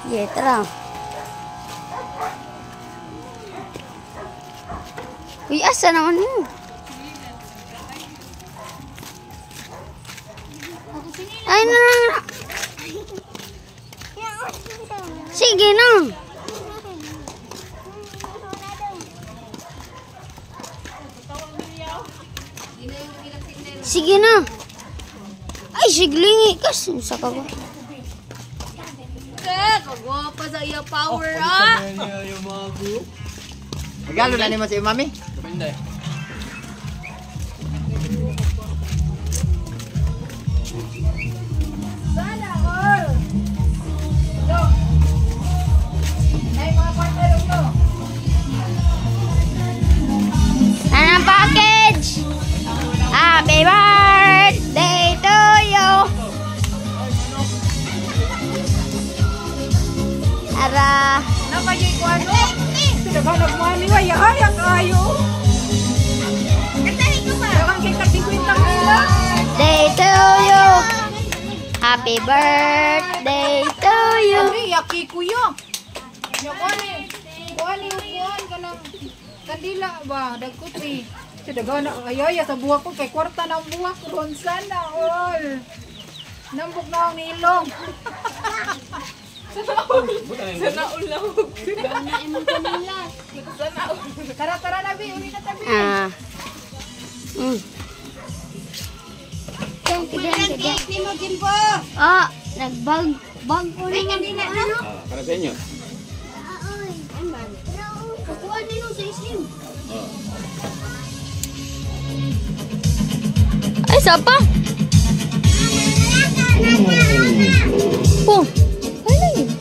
Sige, tara. Uy, asa naman mo? Ay, na. Sige na. Sige na. Ay, siglingi. Kasi, sa ka ba? Kagwapa sa iya power, ah! Regalo na naman si Mami. Kapinday. Sana all! Go! Ay, mga partner ko! Anong package? Happy birthday to you. Ara. Napagay ko ano? Dagang nagmani wa yaya kayo. Kantahin ko ba? Dagang kay tag-50 nila. Day to you. Happy birthday to you. Ari yaki kuya. Ya kuani. Kuani ukuan kanang kandila ba dagkuti. Sa dagang na ayaya sa buhak ko kay kwarta ng buhak ron sana all. Nambok na ang nilong. Sana ulang. Tara na bi, uli na tabi. Ah. Cake mo Jimbo. Oh, nagbag ko na Kanina ano? Para sa inyo. Kukuha nilo sa isim. Ay, sapa? Oh. Ano yun?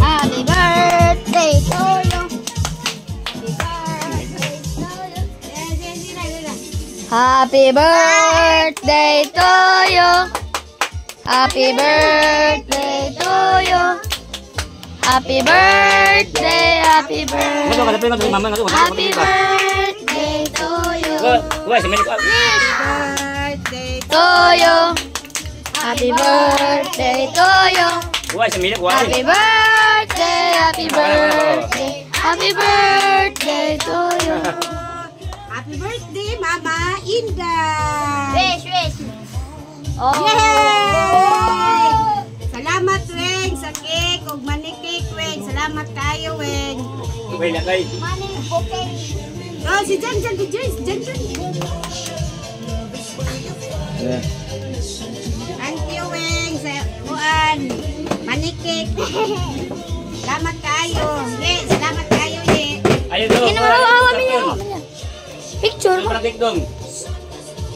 Happy birthday to you. Happy birthday to you. Happy birthday to you. Happy birthday, happy birthday. Happy birthday to you. Birthday To you. Happy birthday to you. Happy birthday, happy birthday. Happy birthday to you. Happy birthday, Mama Inda! Wish. Oh. Yay! Salamat, Weng, sa cake. Ug money cake, Weng. Salamat kayo, Weng. Money, okay. Oh, si Jan, si Joyce. Jan. Thank you, Weng, sa kuan. Money cake. Salamat kayo. Ye, salamat kayo, ye. Ayo dong. Hindi naman awa niyo. Picture mo. Pratik dong.